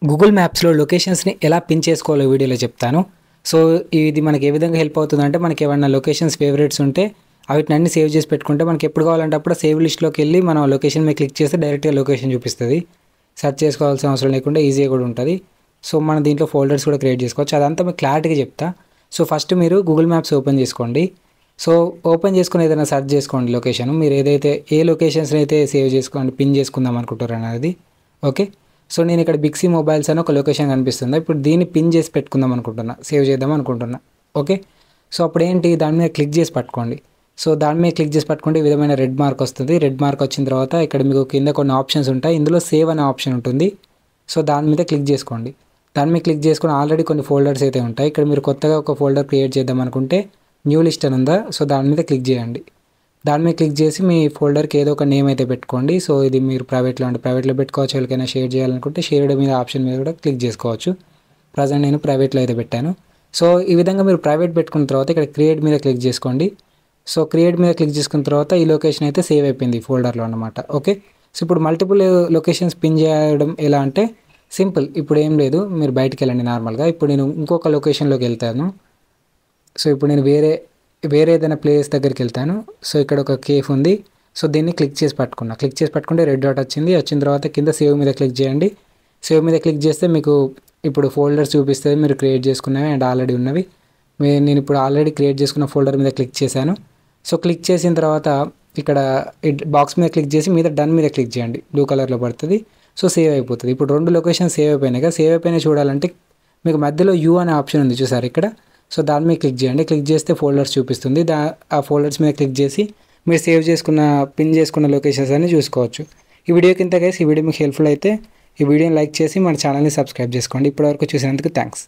Google మ్యాప్స్లో లొకేషన్స్ని ఎలా pin చేసుకోవాలో వీడియోలో చెప్తాను. సో ఇది మనకి ఏ విధంగా హెల్ప్ అవుతుందంటే, మనకి ఏమన్నా లొకేషన్స్ ఫేవరెట్స్ ఉంటే వాటిని అన్ని సేవ్ చేసి పెట్టుకుంటే మనకి ఎప్పుడు కావాలంటే అప్పుడు సేవ్ లిస్ట్లోకి వెళ్ళి మనం లొకేషన్ మీద క్లిక్ చేస్తే డైరెక్ట్గా లొకేషన్ చూపిస్తుంది. సెర్చ్ చేసుకోవాల్సిన అవసరం లేకుండా ఈజీగా కూడా ఉంటుంది. సో మన దీంట్లో ఫోల్డర్స్ కూడా క్రియేట్ చేసుకోవచ్చు. అదంతా మీకు క్లారిటీగా చెప్తా. సో ఫస్ట్ మీరు గూగుల్ మ్యాప్స్ ఓపెన్ చేసుకోండి. సో ఓపెన్ చేసుకుని ఏదైనా సెర్చ్ చేసుకోండి లొకేషన్. మీరు ఏదైతే ఏ లొకేషన్స్ని అయితే సేవ్ చేసుకోండి పిన్ చేసుకుందాం అనుకుంటారు అనేది. ఓకే, సో నేను ఇక్కడ బిక్సీ మొబైల్స్ అని ఒక లొకేషన్ కనిపిస్తుంది. ఇప్పుడు దీన్ని పిన్ చేసి పెట్టుకుందాం అనుకుంటున్నా, సేవ్ చేద్దాం అనుకుంటున్నా. ఓకే, సో అప్పుడు ఏంటి, దాని మీద క్లిక్ చేసి పట్టుకోండి. సో దాని మీద క్లిక్ చేసి పట్టుకుంటే ఈ విధమైన రెడ్ మార్క్ వస్తుంది. రెడ్ మార్క్ వచ్చిన తర్వాత ఇక్కడ మీకు కింద కొన్ని ఆప్షన్స్ ఉంటాయి. ఇందులో సేవ్ అనే ఆప్షన్ ఉంటుంది. సో దాని మీద క్లిక్ చేసుకోండి. దాని మీద క్లిక్ చేసుకుని ఆల్రెడీ కొన్ని ఫోల్డర్స్ అయితే ఉంటాయి. ఇక్కడ మీరు కొత్తగా ఒక ఫోల్డర్ క్రియేట్ చేద్దాం అనుకుంటే న్యూ లిస్ట్ అని ఉందా, సో దాని మీద క్లిక్ చేయండి. దాని మీద క్లిక్ చేసి మీ ఫోల్డర్కి ఏదో ఒక నేమ్ అయితే పెట్టుకోండి. సో ఇది మీరు ప్రైవేట్లో పెట్టుకోవచ్చు. ఎవరికైనా షేర్ చేయాలనుకుంటే షేర్డ్ మీద ఆప్షన్ మీద కూడా క్లిక్ చేసుకోవచ్చు. ప్రజెంట్ నేను ప్రైవేట్లో అయితే పెట్టాను. సో ఈ విధంగా మీరు ప్రైవేట్ పెట్టుకున్న తర్వాత ఇక్కడ క్రియేట్ మీద క్లిక్ చేసుకోండి. సో క్రియేట్ మీద క్లిక్ చేసుకున్న తర్వాత ఈ లొకేషన్ అయితే సేవ్ అయిపోయింది ఫోల్డర్లో అనమాట. ఓకే, సో ఇప్పుడు మల్టిపుల్ లొకేషన్స్ పిన్ చేయడం ఎలా అంటే సింపుల్. ఇప్పుడు ఏం లేదు, మీరు బయటికి వెళ్ళండి నార్మల్గా. ఇప్పుడు నేను ఇంకొక లొకేషన్లోకి వెళ్తాను. సో ఇప్పుడు నేను వేరే ఏదైనా ప్లేస్ దగ్గరికి వెళ్తాను. సో ఇక్కడ ఒక కేఫ్ ఉంది. సో దీన్ని క్లిక్ చేసి పట్టుకుంటే రెడ్ డాట్ వచ్చిన తర్వాత కింద సేవ్ మీద క్లిక్ చేయండి. సేవ్ మీద క్లిక్ చేస్తే మీకు ఇప్పుడు ఫోల్డర్స్ చూపిస్తుంది, మీరు క్రియేట్ చేసుకున్నవి అండ్ ఆల్రెడీ ఉన్నవి. నేను ఇప్పుడు ఆల్రెడీ క్రియేట్ చేసుకున్న ఫోల్డర్ మీద క్లిక్ చేశాను. సో క్లిక్ చేసిన తర్వాత ఇక్కడ బాక్స్ మీద క్లిక్ చేసి మీద డన్ మీద క్లిక్ చేయండి. బ్లూ కలర్లో పడుతుంది. సో సేవ్ అయిపోతుంది. ఇప్పుడు 2 లొకేషన్ సేవ్ అయిపోయినాయి కదా. సేవ్ అయిపోయినాయి చూడాలంటే మీకు మధ్యలో యూ అనే ఆప్షన్ ఉంది చూసారు ఇక్కడ. సో దాని మీద క్లిక్ చేయండి. క్లిక్ చేస్తే ఫోల్డర్స్ చూపిస్తుంది. ఆ ఫోల్డర్స్ మీద క్లిక్ చేసి మీరు సేవ్ చేసుకున్న పిన్ చేసుకున్న లొకేషన్స్ అన్ని చూసుకోవచ్చు. ఈ వీడియో కింద గైస్, ఈ వీడియో మీకు హెల్ప్ఫుల్ అయితే ఈ వీడియోని లైక్ చేసి మన ఛానల్ని సబ్స్క్రైబ్ చేసుకోండి. ఇప్పటివరకు చూసినందుకు థ్యాంక్స్.